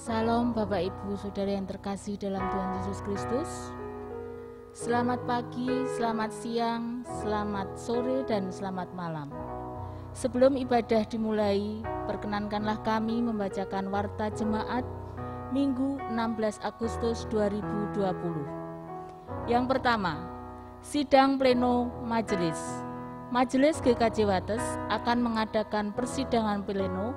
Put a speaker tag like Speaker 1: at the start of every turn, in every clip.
Speaker 1: Salam Bapak Ibu Saudara yang terkasih dalam Tuhan Yesus Kristus. Selamat pagi, selamat siang, selamat sore, dan selamat malam. Sebelum ibadah dimulai, perkenankanlah kami membacakan warta jemaat Minggu 16 Agustus 2020. Yang pertama, sidang pleno majelis. Majelis GKJ Wates akan mengadakan persidangan pleno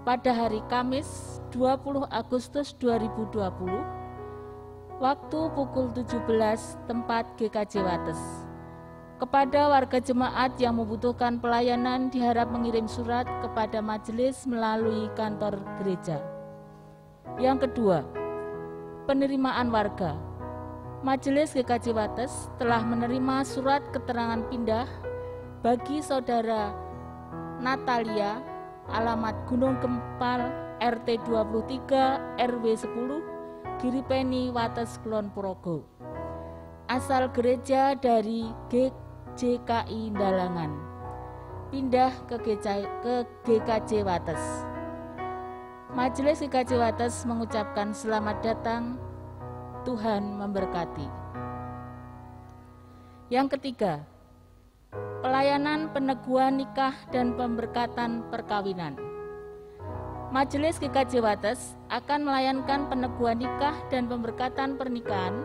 Speaker 1: pada hari Kamis 20 Agustus 2020, waktu pukul 17, tempat GKJ Wates. Kepada warga jemaat yang membutuhkan pelayanan diharap mengirim surat kepada majelis melalui kantor gereja. Yang kedua, penerimaan warga. Majelis GKJ Wates telah menerima surat keterangan pindah bagi saudara Natalia, alamat Gunung Gempal, RT 23 RW 10, Giripeni, Wates, Kulon Progo. Asal gereja dari GJKI Dalangan, pindah ke GKJ Wates. Majelis GKJ Wates mengucapkan selamat datang, Tuhan memberkati. Yang ketiga, pelayanan peneguhan nikah dan pemberkatan perkawinan. Majelis GKJ Wates akan melayangkan peneguhan nikah dan pemberkatan pernikahan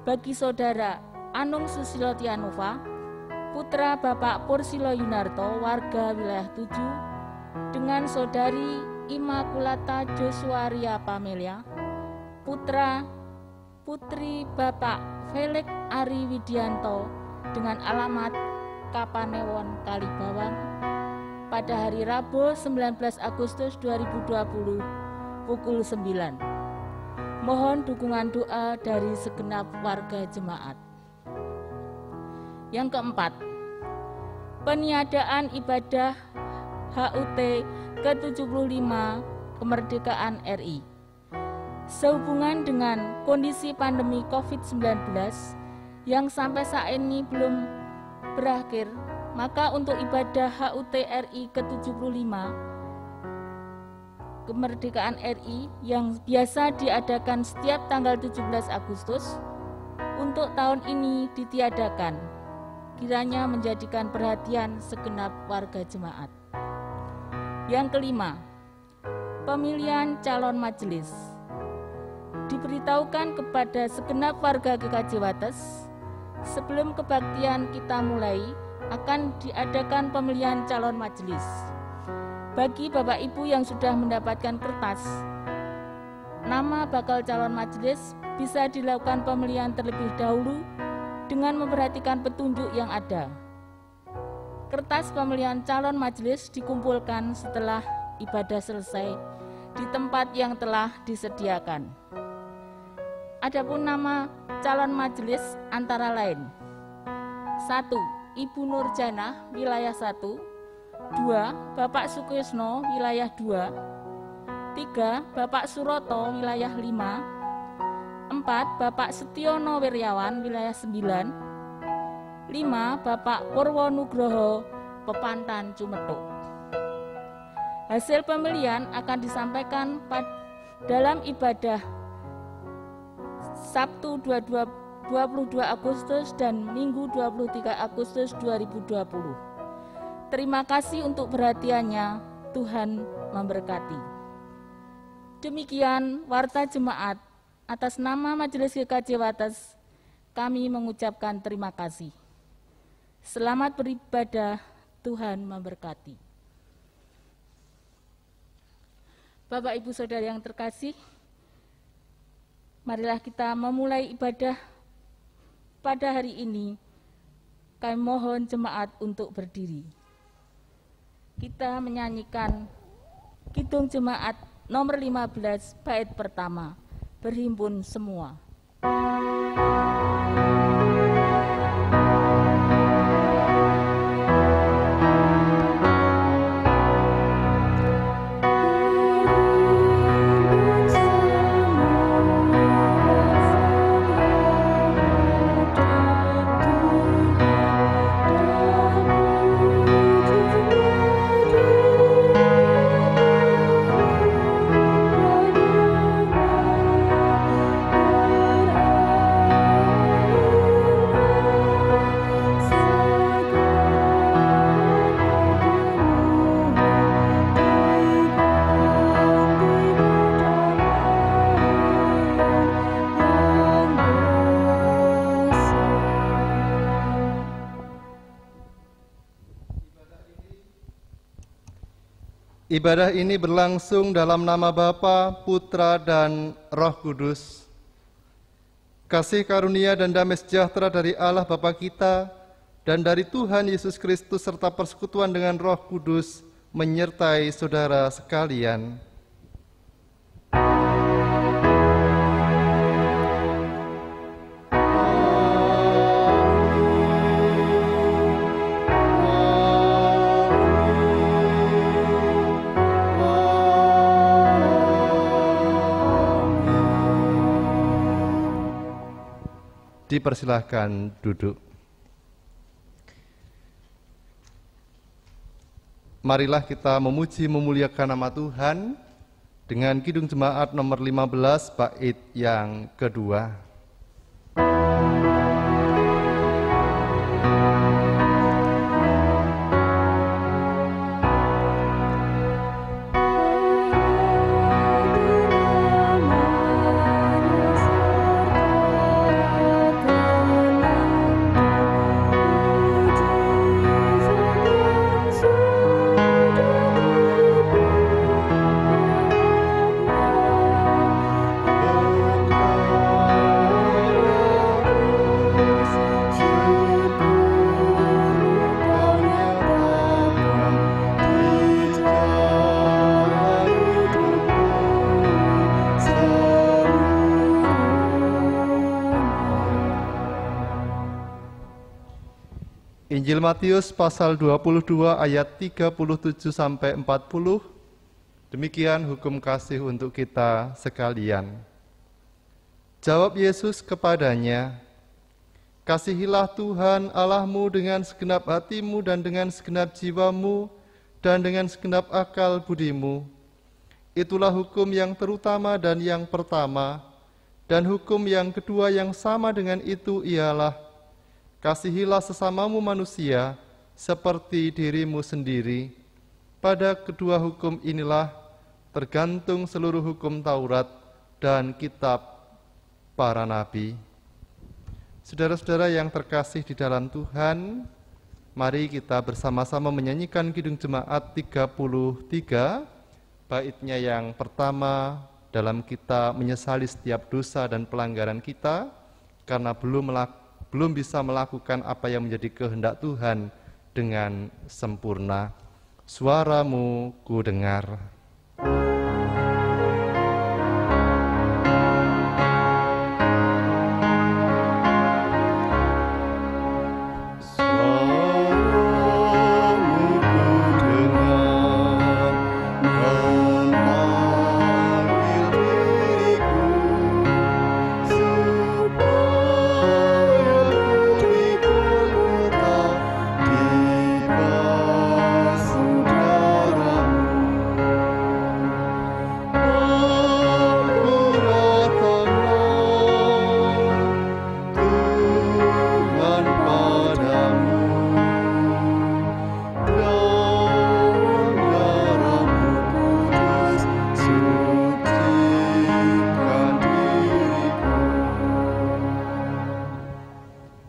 Speaker 1: bagi saudara Anung Susilo Tianova, putra Bapak Pursilo Yunarto, warga wilayah 7, dengan saudari Immaculata Joshua Ria Pamelia, putri Bapak Felix Ari Widianto, dengan alamat Kapanewon Kalibawang, pada hari Rabu 19 Agustus 2020 pukul 9. Mohon dukungan doa dari segenap warga jemaat. Yang keempat, peniadaan ibadah HUT ke-75 Kemerdekaan RI. Sehubungan dengan kondisi pandemi COVID-19 yang sampai saat ini belum berakhir, maka untuk ibadah HUT RI ke-75 Kemerdekaan RI yang biasa diadakan setiap tanggal 17 Agustus, untuk tahun ini ditiadakan, kiranya menjadikan perhatian segenap warga jemaat. Yang kelima, pemilihan calon majelis. Diberitahukan kepada segenap warga GKJ Wates, sebelum kebaktian kita mulai, akan diadakan pemilihan calon majelis. Bagi Bapak Ibu yang sudah mendapatkan kertas nama bakal calon majelis, bisa dilakukan pemilihan terlebih dahulu dengan memperhatikan petunjuk yang ada. Kertas pemilihan calon majelis dikumpulkan setelah ibadah selesai di tempat yang telah disediakan. Adapun nama calon majelis antara lain: 1. Ibu Nurjana, wilayah 1. 2. Bapak Sukresno, wilayah 2. 3. Bapak Suroto, wilayah 5. 4. Bapak Setiono Wiryawan, wilayah 9. 5. Bapak Purwo Nugroho, Pepantan Cumetuk. Hasil pemilihan akan disampaikan dalam ibadah Sabtu 22 Agustus dan Minggu 23 Agustus 2020. Terima kasih untuk perhatiannya, Tuhan memberkati. Demikian warta jemaat. Atas nama Majelis GKJ Wates, kami mengucapkan terima kasih. Selamat beribadah, Tuhan memberkati. Bapak Ibu Saudara yang terkasih, marilah kita memulai ibadah pada hari ini. Kami mohon jemaat untuk berdiri. Kita menyanyikan Kidung Jemaat nomor 15 bait pertama, berhimpun semua.
Speaker 2: Ibadah ini berlangsung dalam nama Bapa, Putra, dan Roh Kudus. Kasih karunia dan damai sejahtera dari Allah Bapa kita dan dari Tuhan Yesus Kristus serta persekutuan dengan Roh Kudus menyertai saudara sekalian. Dipersilahkan duduk. Marilah kita memuji memuliakan nama Tuhan dengan Kidung Jemaat nomor 15 bait yang kedua. Injil Matius pasal 22 ayat 37 sampai 40. Demikian hukum kasih untuk kita sekalian. Jawab Yesus kepadanya, "Kasihilah Tuhan Allahmu dengan segenap hatimu dan dengan segenap jiwamu dan dengan segenap akal budimu. Itulah hukum yang terutama dan yang pertama. Dan hukum yang kedua yang sama dengan itu ialah, kasihilah sesamamu manusia seperti dirimu sendiri. Pada kedua hukum inilah tergantung seluruh hukum Taurat dan kitab para nabi." Saudara-saudara yang terkasih di dalam Tuhan, mari kita bersama-sama menyanyikan Kidung Jemaat 33, baitnya yang pertama dalam kita menyesali setiap dosa dan pelanggaran kita karena belum bisa melakukan apa yang menjadi kehendak Tuhan dengan sempurna. Suaramu ku dengar.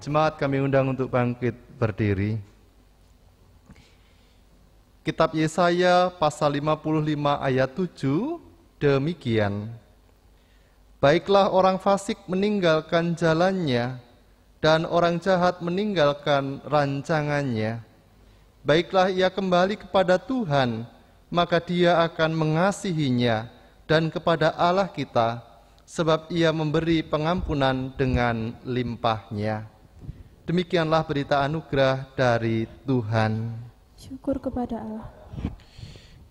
Speaker 2: Jemaat kami undang untuk bangkit berdiri. Kitab Yesaya pasal 55 ayat 7 demikian. Baiklah orang fasik meninggalkan jalannya dan orang jahat meninggalkan rancangannya. Baiklah ia kembali kepada Tuhan, maka Dia akan mengasihinya, dan kepada Allah kita, sebab Ia memberi pengampunan dengan limpahnya. Demikianlah berita anugerah dari Tuhan.
Speaker 3: Syukur kepada Allah.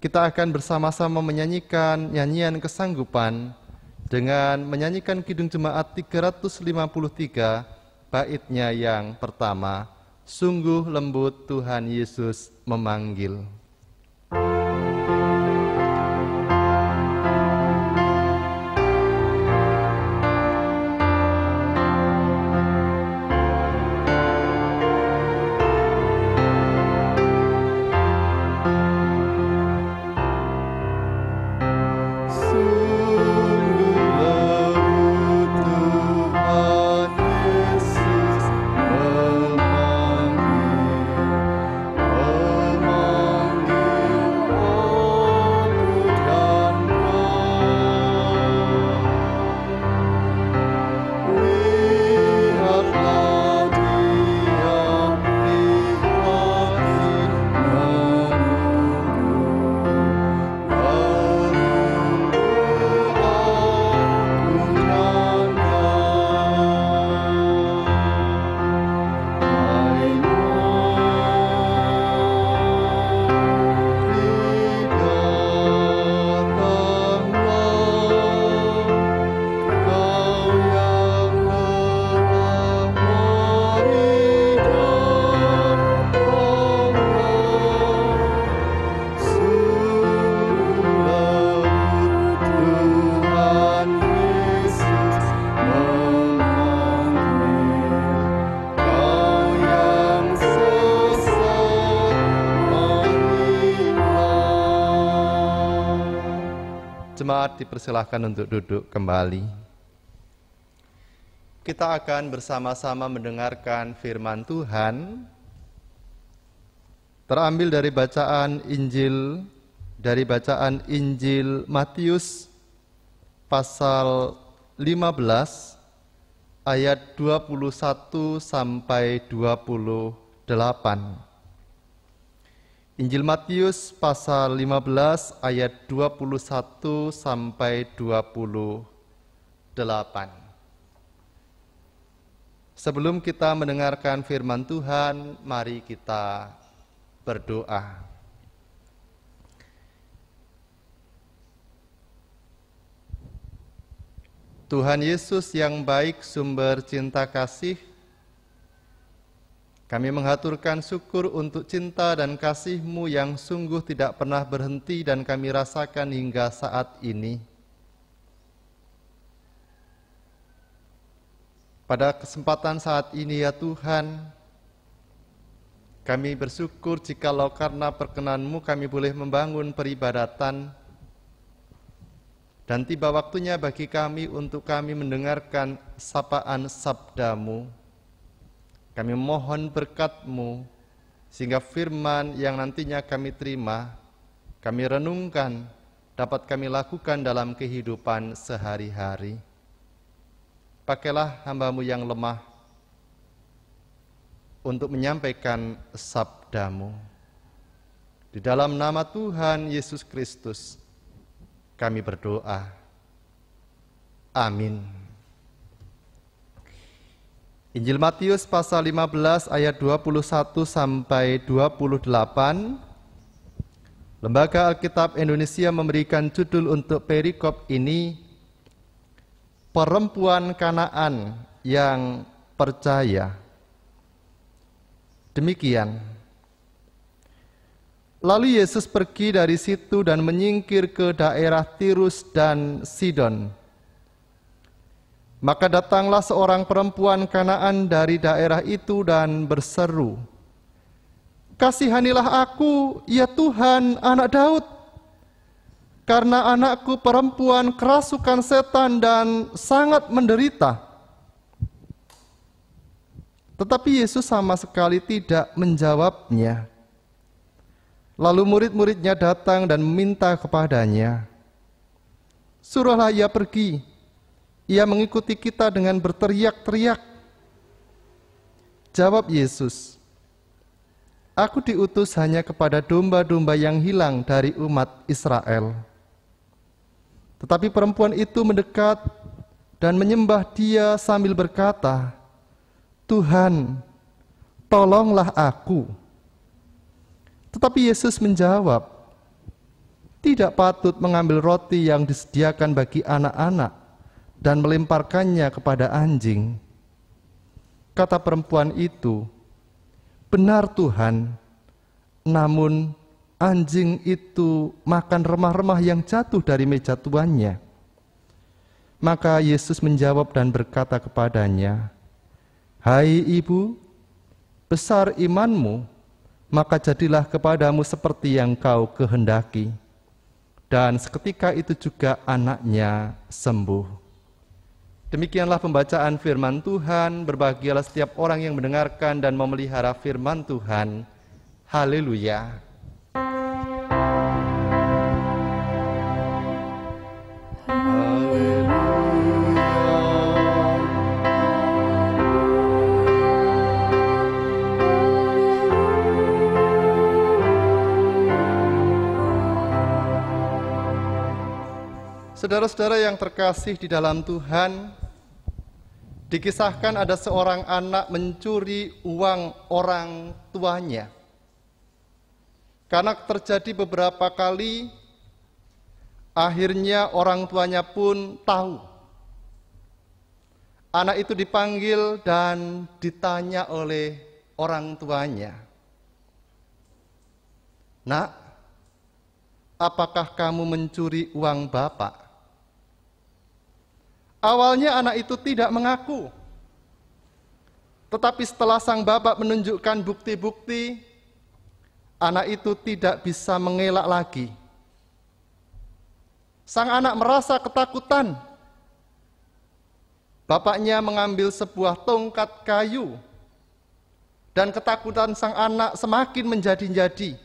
Speaker 2: Kita akan bersama-sama menyanyikan nyanyian kesanggupan dengan menyanyikan Kidung Jemaat 353, baitnya yang pertama, "Sungguh lembut Tuhan Yesus memanggil." Jemaat dipersilahkan untuk duduk kembali. Kita akan bersama-sama mendengarkan firman Tuhan terambil dari bacaan Injil Matius pasal 15 ayat 21 sampai 28. Injil Matius pasal 15 ayat 21 sampai 28. Sebelum kita mendengarkan firman Tuhan, mari kita berdoa. Tuhan Yesus yang baik, sumber cinta kasih, kami menghaturkan syukur untuk cinta dan kasih-Mu yang sungguh tidak pernah berhenti dan kami rasakan hingga saat ini. Pada kesempatan saat ini ya Tuhan, kami bersyukur jikalau karena perkenan-Mu kami boleh membangun peribadatan dan tiba waktunya bagi kami untuk kami mendengarkan sapaan sabda-Mu. Kami mohon berkat-Mu, sehingga firman yang nantinya kami terima, kami renungkan, dapat kami lakukan dalam kehidupan sehari-hari. Pakailah hamba-Mu yang lemah untuk menyampaikan sabda-Mu. Di dalam nama Tuhan Yesus Kristus, kami berdoa. Amin. Injil Matius pasal 15 ayat 21 sampai 28. Lembaga Alkitab Indonesia memberikan judul untuk perikop ini, Perempuan Kanaan yang Percaya. Demikian. Lalu Yesus pergi dari situ dan menyingkir ke daerah Tirus dan Sidon. Maka datanglah seorang perempuan Kanaan dari daerah itu dan berseru, "Kasihanilah aku, ya Tuhan, anak Daud, karena anakku perempuan kerasukan setan dan sangat menderita." Tetapi Yesus sama sekali tidak menjawabnya. Lalu murid-muridnya datang dan meminta kepadanya, "Suruhlah ia pergi. Ia mengikuti kita dengan berteriak-teriak." Jawab Yesus, "Aku diutus hanya kepada domba-domba yang hilang dari umat Israel." Tetapi perempuan itu mendekat dan menyembah Dia sambil berkata, "Tuhan, tolonglah aku." Tetapi Yesus menjawab, "Tidak patut mengambil roti yang disediakan bagi anak-anak dan melemparkannya kepada anjing." Kata perempuan itu, "Benar Tuhan, namun anjing itu makan remah-remah yang jatuh dari meja tuannya." Maka Yesus menjawab dan berkata kepadanya, "Hai ibu, besar imanmu, maka jadilah kepadamu seperti yang kau kehendaki." Dan seketika itu juga anaknya sembuh. Demikianlah pembacaan firman Tuhan. Berbahagialah setiap orang yang mendengarkan dan memelihara firman Tuhan. Haleluya. Saudara-saudara yang terkasih di dalam Tuhan, dikisahkan ada seorang anak mencuri uang orang tuanya. Karena terjadi beberapa kali, akhirnya orang tuanya pun tahu. Anak itu dipanggil dan ditanya oleh orang tuanya, "Nak, apakah kamu mencuri uang Bapak?" Awalnya anak itu tidak mengaku. Tetapi setelah sang bapak menunjukkan bukti-bukti, anak itu tidak bisa mengelak lagi. Sang anak merasa ketakutan. Bapaknya mengambil sebuah tongkat kayu, dan ketakutan sang anak semakin menjadi-jadi.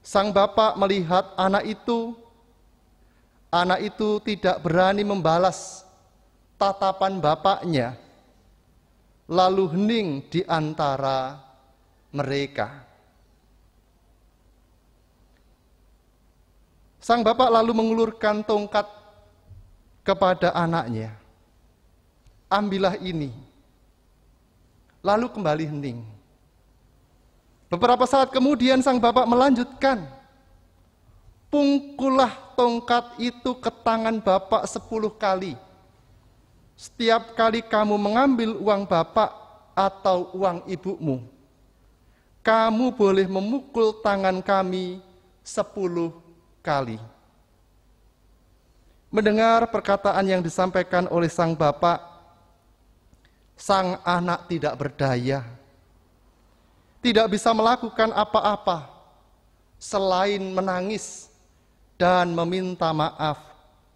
Speaker 2: Sang bapak melihat anak itu tidak berani membalas tatapan bapaknya, lalu hening di antara mereka. Sang bapak lalu mengulurkan tongkat kepada anaknya. Ambillah ini. Lalu kembali hening. Beberapa saat kemudian sang bapak melanjutkan. Pungkullah tongkat itu ke tangan bapak 10 kali. Setiap kali kamu mengambil uang bapak atau uang ibumu, kamu boleh memukul tangan kami 10 kali. Mendengar perkataan yang disampaikan oleh sang bapak, sang anak tidak berdaya, tidak bisa melakukan apa-apa selain menangis dan meminta maaf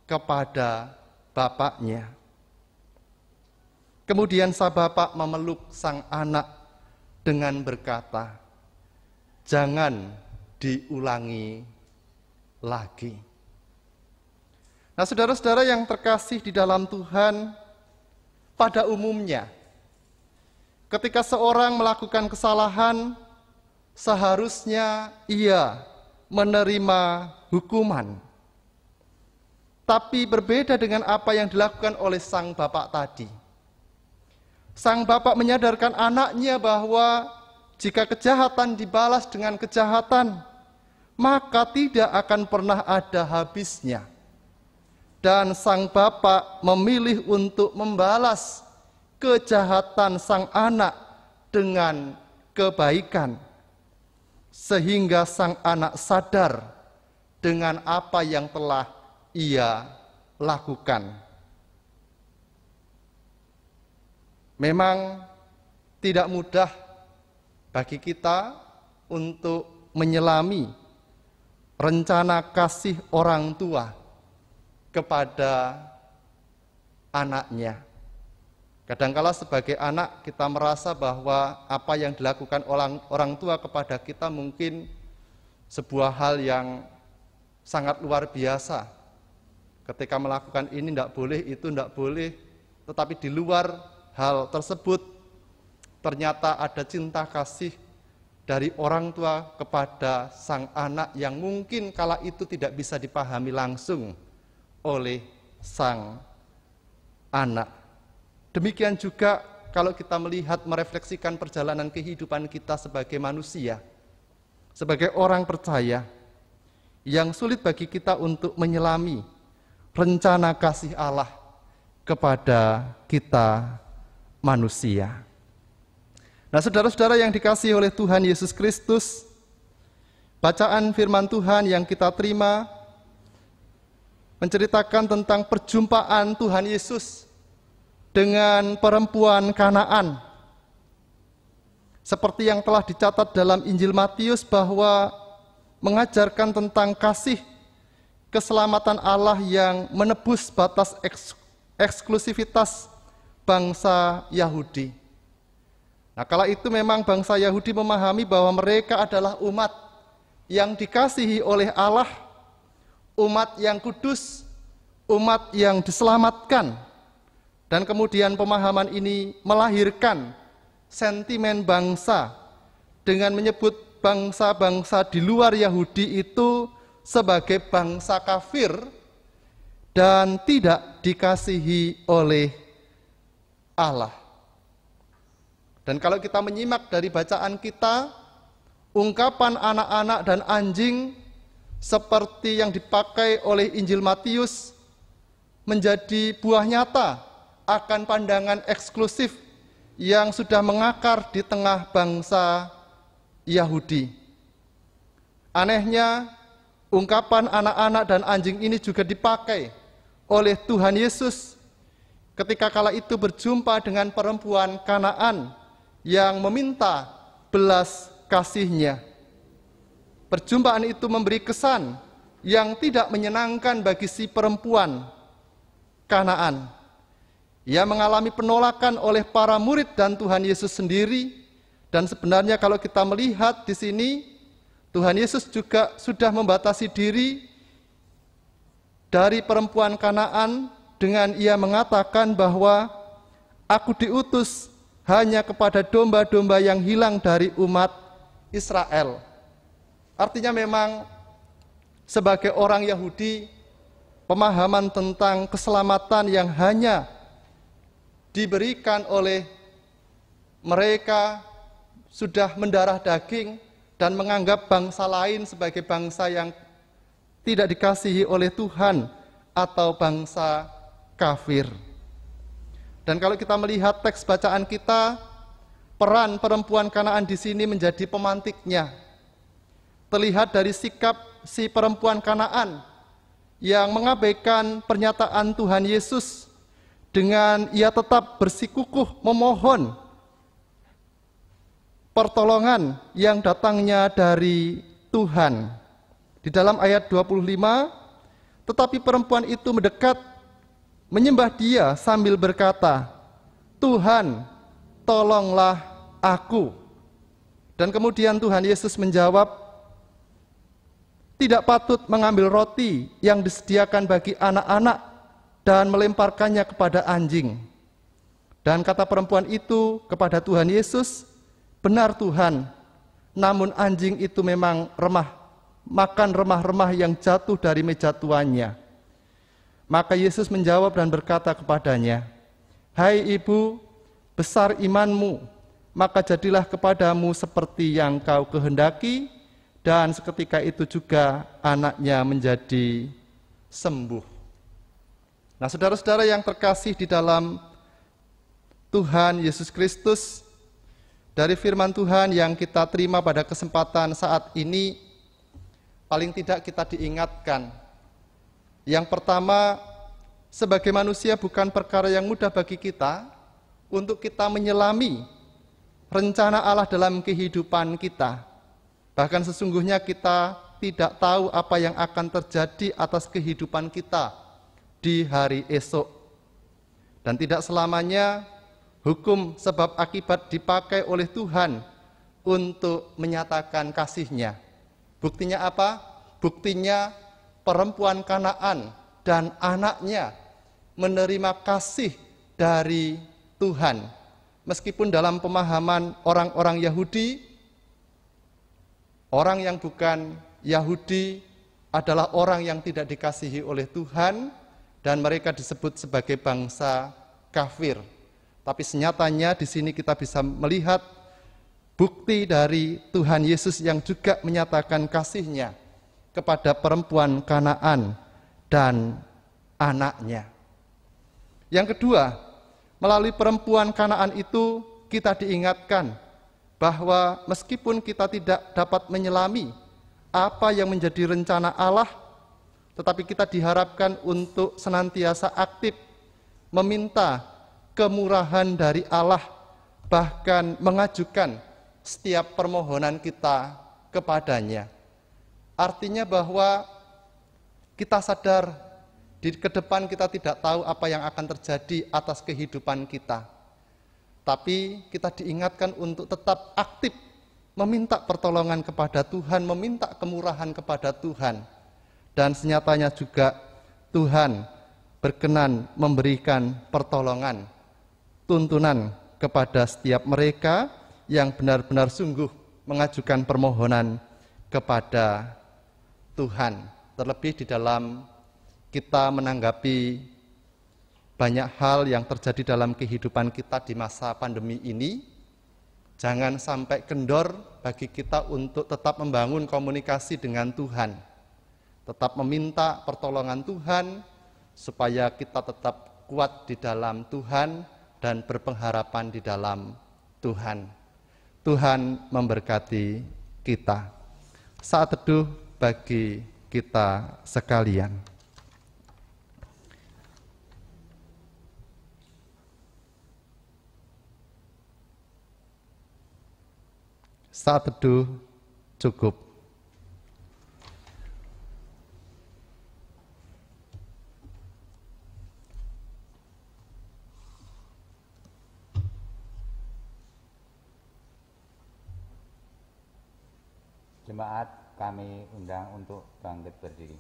Speaker 2: kepada bapaknya. Kemudian sang bapak memeluk sang anak dengan berkata, "Jangan diulangi lagi." Nah, saudara-saudara yang terkasih di dalam Tuhan, pada umumnya ketika seorang melakukan kesalahan, seharusnya ia menerima hukuman. Tapi berbeda dengan apa yang dilakukan oleh sang bapak tadi. Sang bapak menyadarkan anaknya bahwa jika kejahatan dibalas dengan kejahatan, maka tidak akan pernah ada habisnya. Dan sang bapak memilih untuk membalas kejahatan sang anak dengan kebaikan, sehingga sang anak sadar dengan apa yang telah ia lakukan. Memang tidak mudah bagi kita untuk menyelami rencana kasih orang tua kepada anaknya. Kadangkala sebagai anak kita merasa bahwa apa yang dilakukan orang tua kepada kita mungkin sebuah hal yang sangat luar biasa. Ketika melakukan ini tidak boleh, itu tidak boleh, tetapi di luar hal tersebut ternyata ada cinta kasih dari orang tua kepada sang anak yang mungkin kala itu tidak bisa dipahami langsung oleh sang anak. Demikian juga kalau kita melihat, merefleksikan perjalanan kehidupan kita sebagai manusia, sebagai orang percaya, yang sulit bagi kita untuk menyelami rencana kasih Allah kepada kita manusia. Nah, saudara-saudara yang dikasihi oleh Tuhan Yesus Kristus, bacaan firman Tuhan yang kita terima menceritakan tentang perjumpaan Tuhan Yesus dengan perempuan Kanaan. Seperti yang telah dicatat dalam Injil Matius, bahwa mengajarkan tentang kasih keselamatan Allah yang menebus batas eksklusivitas bangsa Yahudi. Nah, kala itu memang bangsa Yahudi memahami bahwa mereka adalah umat yang dikasihi oleh Allah, umat yang kudus, umat yang diselamatkan. Dan kemudian pemahaman ini melahirkan sentimen bangsa dengan menyebut bangsa-bangsa di luar Yahudi itu sebagai bangsa kafir dan tidak dikasihi oleh Allah. Dan kalau kita menyimak dari bacaan kita, ungkapan anak-anak dan anjing seperti yang dipakai oleh Injil Matius menjadi buah nyata akan pandangan eksklusif yang sudah mengakar di tengah bangsa Yahudi. Anehnya, ungkapan anak-anak dan anjing ini juga dipakai oleh Tuhan Yesus ketika kala itu berjumpa dengan perempuan Kanaan yang meminta belas kasihnya. Perjumpaan itu memberi kesan yang tidak menyenangkan bagi si perempuan Kanaan. Ia mengalami penolakan oleh para murid dan Tuhan Yesus sendiri. Dan sebenarnya kalau kita melihat di sini, Tuhan Yesus juga sudah membatasi diri dari perempuan Kanaan dengan ia mengatakan bahwa aku diutus hanya kepada domba-domba yang hilang dari umat Israel. Artinya memang sebagai orang Yahudi, pemahaman tentang keselamatan yang hanya diberikan oleh mereka sudah mendarah daging dan menganggap bangsa lain sebagai bangsa yang tidak dikasihi oleh Tuhan atau bangsa kafir. Dan kalau kita melihat teks bacaan kita, peran perempuan Kanaan di sini menjadi pemantiknya. Terlihat dari sikap si perempuan Kanaan yang mengabaikan pernyataan Tuhan Yesus dengan ia tetap bersikukuh memohon pertolongan yang datangnya dari Tuhan. Di dalam ayat 25, tetapi perempuan itu mendekat, menyembah dia sambil berkata, Tuhan, tolonglah aku. Dan kemudian Tuhan Yesus menjawab, tidak patut mengambil roti yang disediakan bagi anak-anak dan melemparkannya kepada anjing. Dan kata perempuan itu kepada Tuhan Yesus, benar Tuhan, namun anjing itu memang makan remah-remah yang jatuh dari meja tuannya. Maka Yesus menjawab dan berkata kepadanya, hai ibu, besar imanmu, maka jadilah kepadamu seperti yang kau kehendaki. Dan seketika itu juga anaknya menjadi sembuh. Nah, saudara-saudara yang terkasih di dalam Tuhan Yesus Kristus, dari firman Tuhan yang kita terima pada kesempatan saat ini, paling tidak kita diingatkan. Yang pertama, sebagai manusia bukan perkara yang mudah bagi kita untuk kita menyelami rencana Allah dalam kehidupan kita. Bahkan sesungguhnya kita tidak tahu apa yang akan terjadi atas kehidupan kita di hari esok. Dan tidak selamanya hukum sebab akibat dipakai oleh Tuhan untuk menyatakan kasih-Nya. Buktinya apa? Buktinya perempuan Kanaan dan anaknya menerima kasih dari Tuhan. Meskipun dalam pemahaman orang-orang Yahudi, orang yang bukan Yahudi adalah orang yang tidak dikasihi oleh Tuhan, dan mereka disebut sebagai bangsa kafir. Tapi senyatanya di sini kita bisa melihat bukti dari Tuhan Yesus yang juga menyatakan kasih-Nya kepada perempuan Kanaan dan anaknya. Yang kedua, melalui perempuan Kanaan itu kita diingatkan bahwa meskipun kita tidak dapat menyelami apa yang menjadi rencana Allah, tetapi kita diharapkan untuk senantiasa aktif meminta kemurahan dari Allah, bahkan mengajukan setiap permohonan kita kepadanya. Artinya bahwa kita sadar di ke depan kita tidak tahu apa yang akan terjadi atas kehidupan kita. Tapi kita diingatkan untuk tetap aktif meminta pertolongan kepada Tuhan, meminta kemurahan kepada Tuhan. Dan senyatanya juga Tuhan berkenan memberikan pertolongan, tuntunan kepada setiap mereka yang benar-benar sungguh mengajukan permohonan kepada Tuhan. Terlebih di dalam kita menanggapi banyak hal yang terjadi dalam kehidupan kita di masa pandemi ini, jangan sampai kendor bagi kita untuk tetap membangun komunikasi dengan Tuhan. Tetap meminta pertolongan Tuhan, supaya kita tetap kuat di dalam Tuhan dan berpengharapan di dalam Tuhan. Tuhan memberkati kita. Saat teduh bagi kita sekalian. Saat teduh cukup.
Speaker 4: Jemaat kami undang untuk bangkit berdiri.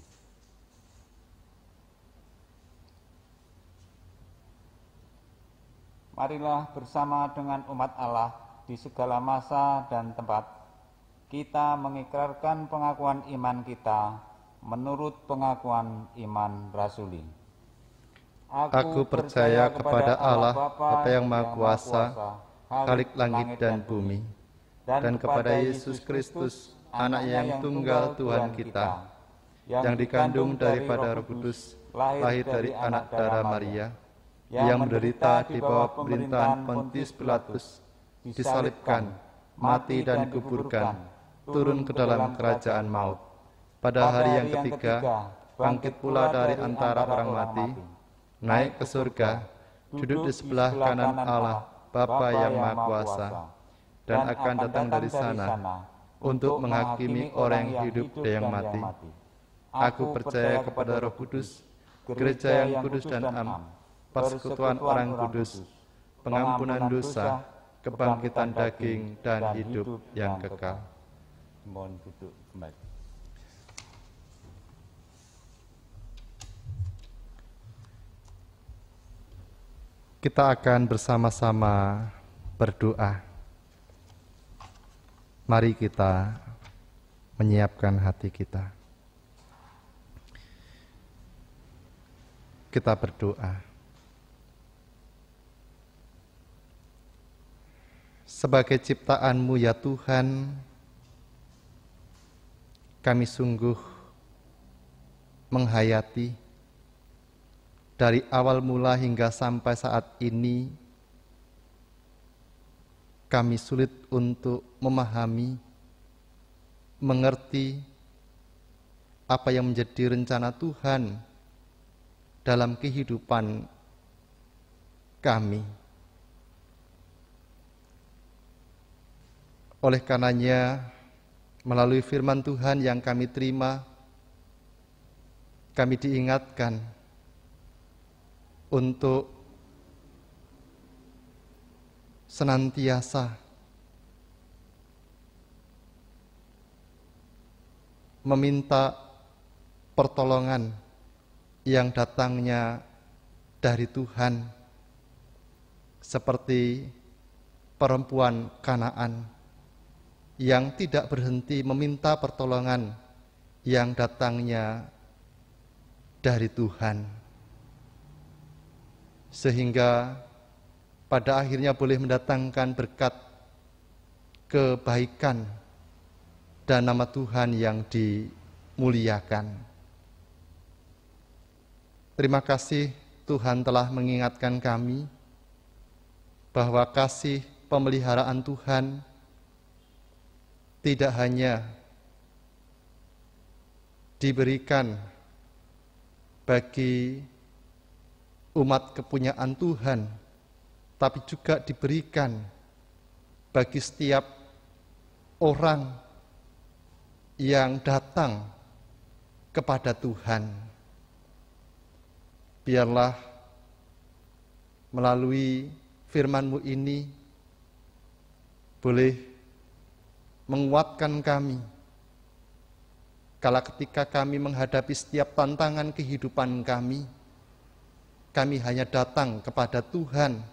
Speaker 4: Marilah bersama dengan umat Allah di segala masa dan tempat kita mengikrarkan pengakuan iman kita menurut pengakuan iman rasuli.
Speaker 2: Aku percaya kepada Allah, Bapa yang Maha Kuasa, Khalik langit dan bumi, dan kepada Yesus Kristus, Anak yang tunggal Tuhan kita, yang dikandung daripada Roh Kudus, lahir dari anak darah Maria, yang menderita di bawah pemerintahan Pontius Pilatus, disalibkan, mati dan dikuburkan, turun ke dalam kerajaan maut. Pada hari yang ketiga, bangkit pula dari antara orang mati, naik ke surga, duduk di sebelah kanan Allah, Bapa yang Maha Kuasa, dan akan datang dari sana untuk menghakimi orang yang hidup dan yang mati. Aku percaya kepada Roh Kudus, gereja yang kudus dan am, persekutuan orang kudus, pengampunan dosa, kebangkitan daging, dan hidup yang kekal.
Speaker 4: Mohon duduk kembali.
Speaker 2: Kita akan bersama-sama berdoa. Mari kita menyiapkan hati kita. Kita berdoa. Sebagai ciptaan-Mu ya Tuhan, kami sungguh menghayati dari awal mula hingga sampai saat ini, kami sulit untuk memahami, mengerti apa yang menjadi rencana Tuhan dalam kehidupan kami. Oleh karenanya, melalui firman Tuhan yang kami terima, kami diingatkan untuk senantiasa meminta pertolongan yang datangnya dari Tuhan, seperti perempuan Kanaan yang tidak berhenti meminta pertolongan yang datangnya dari Tuhan, sehingga pada akhirnya boleh mendatangkan berkat, kebaikan, dan nama Tuhan yang dimuliakan. Terima kasih Tuhan telah mengingatkan kami bahwa kasih pemeliharaan Tuhan tidak hanya diberikan bagi umat kepunyaan Tuhan, tapi juga diberikan bagi setiap orang yang datang kepada Tuhan. Biarlah melalui firman-Mu ini boleh menguatkan kami kala ketika kami menghadapi setiap tantangan kehidupan kami hanya datang kepada Tuhan,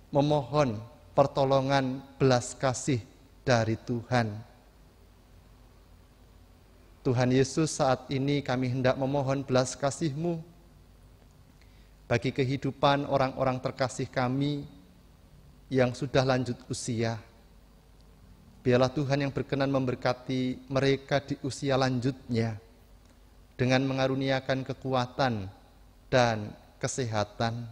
Speaker 2: memohon pertolongan belas kasih dari Tuhan. Tuhan Yesus, saat ini kami hendak memohon belas kasih-Mu bagi kehidupan orang-orang terkasih kami yang sudah lanjut usia. Biarlah Tuhan yang berkenan memberkati mereka di usia lanjutnya dengan mengaruniakan kekuatan dan kesehatan.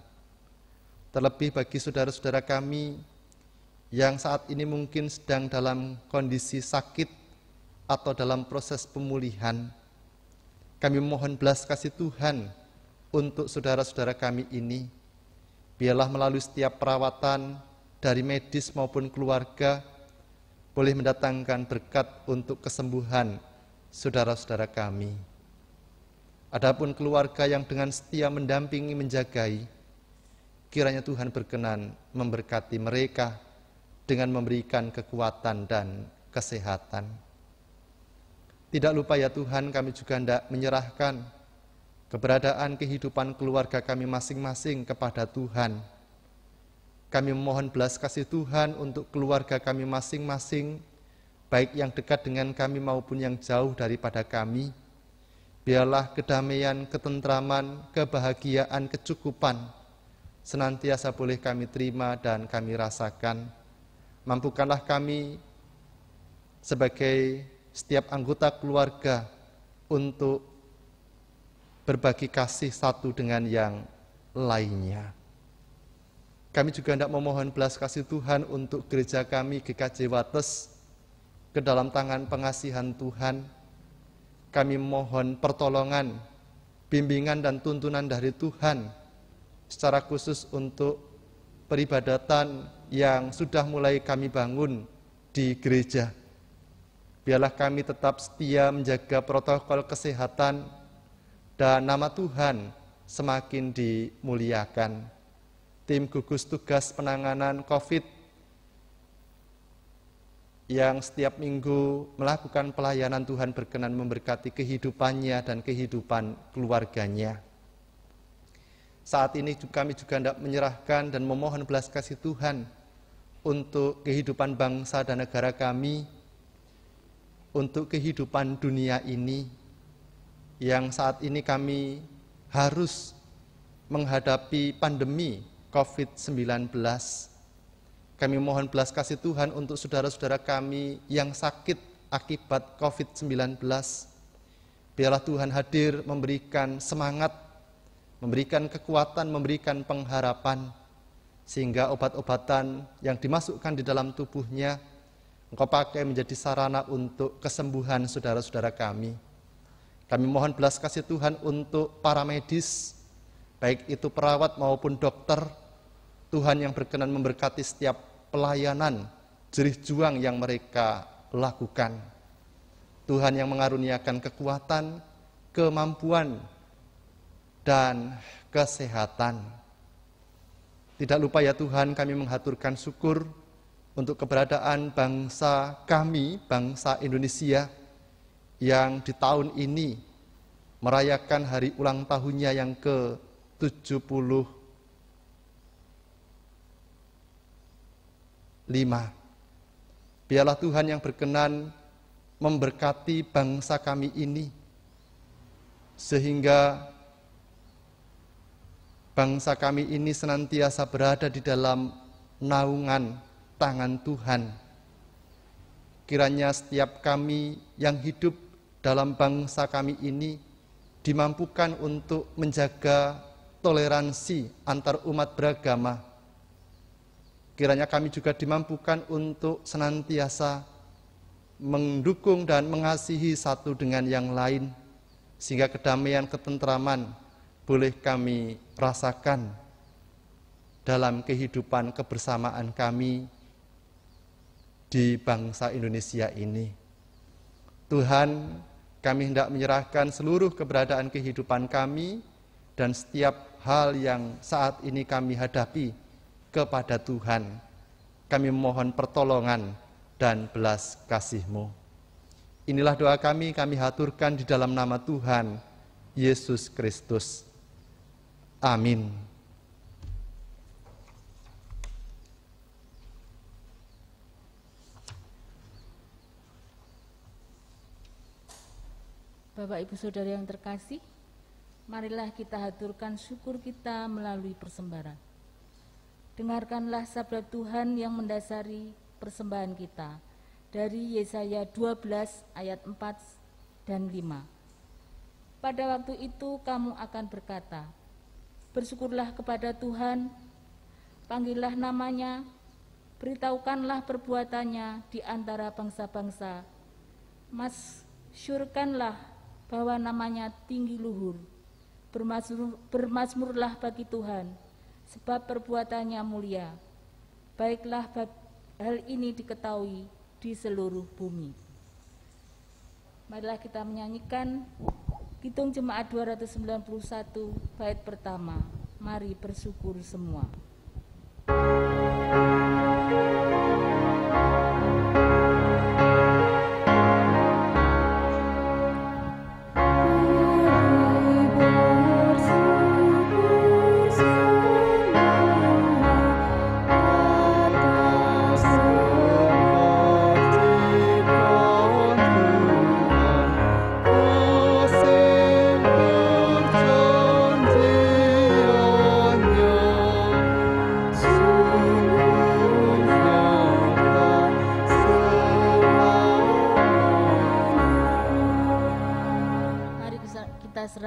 Speaker 2: Terlebih bagi saudara-saudara kami yang saat ini mungkin sedang dalam kondisi sakit atau dalam proses pemulihan, kami mohon belas kasih Tuhan untuk saudara-saudara kami ini. Biarlah melalui setiap perawatan dari medis maupun keluarga boleh mendatangkan berkat untuk kesembuhan saudara-saudara kami. Adapun keluarga yang dengan setia mendampingi, menjagai, kiranya Tuhan berkenan memberkati mereka dengan memberikan kekuatan dan kesehatan. Tidak lupa ya Tuhan, kami juga hendak menyerahkan keberadaan kehidupan keluarga kami masing-masing kepada Tuhan. Kami memohon belas kasih Tuhan untuk keluarga kami masing-masing, baik yang dekat dengan kami maupun yang jauh daripada kami. Biarlah kedamaian, ketentraman, kebahagiaan, kecukupan senantiasa boleh kami terima dan kami rasakan. Mampukanlah kami sebagai setiap anggota keluarga untuk berbagi kasih satu dengan yang lainnya. Kami juga hendak memohon belas kasih Tuhan untuk gereja kami GKJ Wates ke dalam tangan pengasihan Tuhan. Kami mohon pertolongan, bimbingan dan tuntunan dari Tuhan, secara khusus untuk peribadatan yang sudah mulai kami bangun di gereja. Biarlah kami tetap setia menjaga protokol kesehatan dan nama Tuhan semakin dimuliakan. Tim gugus tugas penanganan COVID yang setiap minggu melakukan pelayanan, Tuhan berkenan memberkati kehidupannya dan kehidupan keluarganya. Saat ini kami juga hendak menyerahkan dan memohon belas kasih Tuhan untuk kehidupan bangsa dan negara kami, untuk kehidupan dunia ini, yang saat ini kami harus menghadapi pandemi COVID-19. Kami mohon belas kasih Tuhan untuk saudara-saudara kami yang sakit akibat COVID-19. Biarlah Tuhan hadir memberikan semangat, memberikan kekuatan, memberikan pengharapan, sehingga obat-obatan yang dimasukkan di dalam tubuhnya Engkau pakai menjadi sarana untuk kesembuhan saudara-saudara kami. Kami mohon belas kasih Tuhan untuk para medis, baik itu perawat maupun dokter, Tuhan yang berkenan memberkati setiap pelayanan, jerih juang yang mereka lakukan. Tuhan yang mengaruniakan kekuatan, kemampuan, dan kesehatan. Tidak lupa ya Tuhan, kami menghaturkan syukur untuk keberadaan bangsa kami, bangsa Indonesia, yang di tahun ini merayakan hari ulang tahunnya yang ke-75. Biarlah Tuhan yang berkenan memberkati bangsa kami ini, sehingga bangsa kami ini senantiasa berada di dalam naungan tangan Tuhan. Kiranya setiap kami yang hidup dalam bangsa kami ini dimampukan untuk menjaga toleransi antar umat beragama. Kiranya kami juga dimampukan untuk senantiasa mendukung dan mengasihi satu dengan yang lain, sehingga kedamaian, ketentraman boleh kami rasakan dalam kehidupan kebersamaan kami di bangsa Indonesia ini. Tuhan, kami hendak menyerahkan seluruh keberadaan kehidupan kami dan setiap hal yang saat ini kami hadapi kepada Tuhan. Kami memohon pertolongan dan belas kasih-Mu. Inilah doa kami haturkan di dalam nama Tuhan Yesus Kristus. Amin.
Speaker 1: Bapak Ibu Saudara yang terkasih, marilah kita haturkan syukur kita melalui persembahan. Dengarkanlah sabda Tuhan yang mendasari persembahan kita dari Yesaya 12 ayat 4 dan 5. Pada waktu itu kamu akan berkata, bersyukurlah kepada Tuhan, panggillah namanya, beritahukanlah perbuatannya di antara bangsa-bangsa, masyurkanlah bahwa namanya tinggi luhur, bermazmurlah bagi Tuhan, sebab perbuatannya mulia. Baiklah hal ini diketahui di seluruh bumi. Marilah kita menyanyikan Kidung Jemaat 291 bait pertama. Mari bersyukur semua.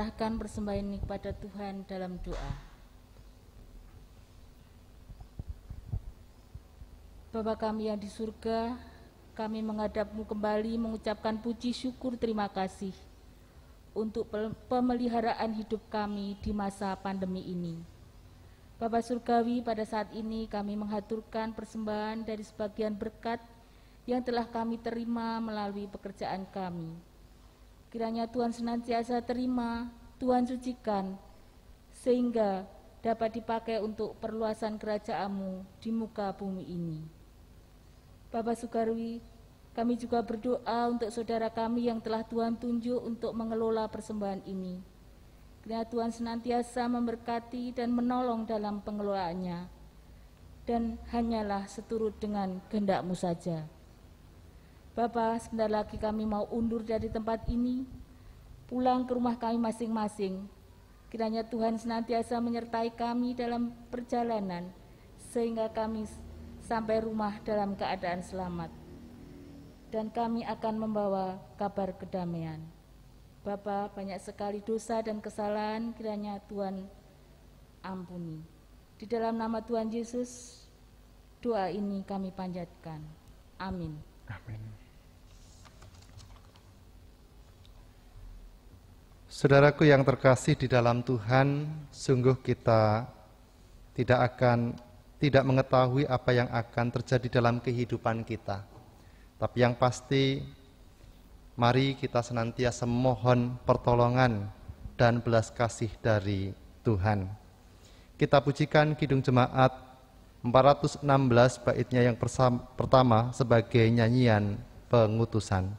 Speaker 1: menyerahkan persembahan ini kepada Tuhan dalam doa. Bapa kami yang di surga, kami menghadap-Mu kembali mengucapkan puji syukur terima kasih untuk pemeliharaan hidup kami di masa pandemi ini. Bapa Surgawi, pada saat ini kami menghaturkan persembahan dari sebagian berkat yang telah kami terima melalui pekerjaan kami. Kiranya Tuhan senantiasa terima, Tuhan sucikan, sehingga dapat dipakai untuk perluasan kerajaan-Mu di muka bumi ini. Bapa Surgawi, kami juga berdoa untuk saudara kami yang telah Tuhan tunjuk untuk mengelola persembahan ini. Kiranya Tuhan senantiasa memberkati dan menolong dalam pengelolaannya, dan hanyalah seturut dengan kehendak-Mu saja. Bapa, sebentar lagi kami mau undur dari tempat ini, pulang ke rumah kami masing-masing. Kiranya Tuhan senantiasa menyertai kami dalam perjalanan, sehingga kami sampai rumah dalam keadaan selamat. Dan kami akan membawa kabar kedamaian. Bapa, banyak sekali dosa dan kesalahan, kiranya Tuhan ampuni. Di dalam nama Tuhan Yesus, doa ini kami panjatkan. Amin.
Speaker 2: Amin. Saudaraku yang terkasih di dalam Tuhan, sungguh kita tidak mengetahui apa yang akan terjadi dalam kehidupan kita. Tapi yang pasti, mari kita senantiasa mohon pertolongan dan belas kasih dari Tuhan. Kita pujikan Kidung Jemaat 416 baitnya yang pertama sebagai nyanyian pengutusan.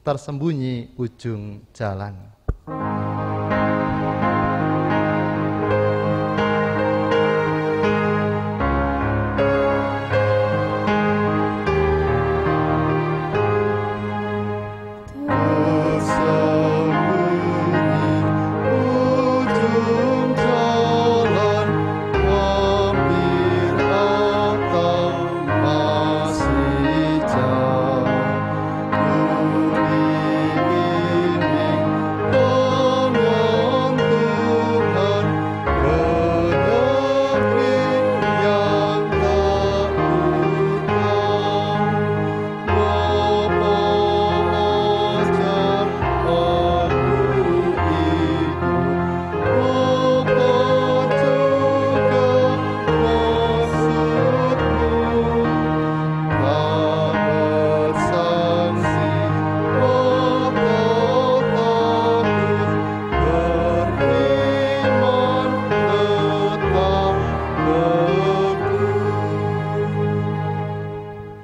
Speaker 2: Tersembunyi ujung jalan.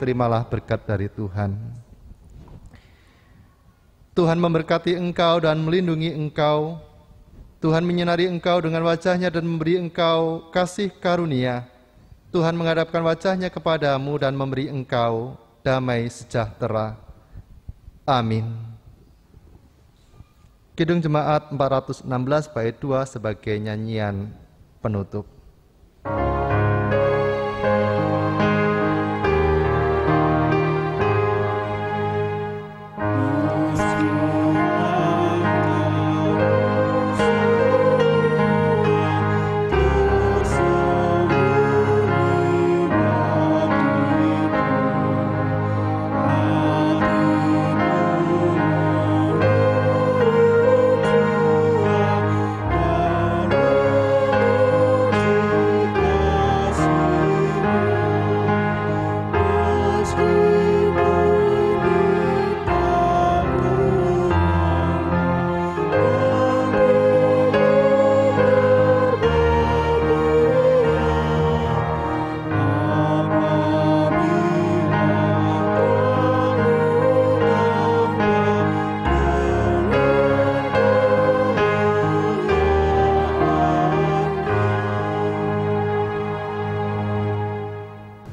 Speaker 2: Terimalah berkat dari Tuhan. Tuhan memberkati engkau dan melindungi engkau. Tuhan menyinari engkau dengan wajah-Nya dan memberi engkau kasih karunia. Tuhan menghadapkan wajah-Nya kepadamu dan memberi engkau damai sejahtera. Amin. Kidung Jemaat 416 bait 2 sebagai nyanyian penutup.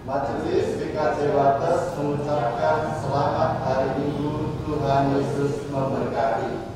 Speaker 2: Majelis GKJ Wates mengucapkan selamat hari Minggu, Tuhan Yesus memberkati.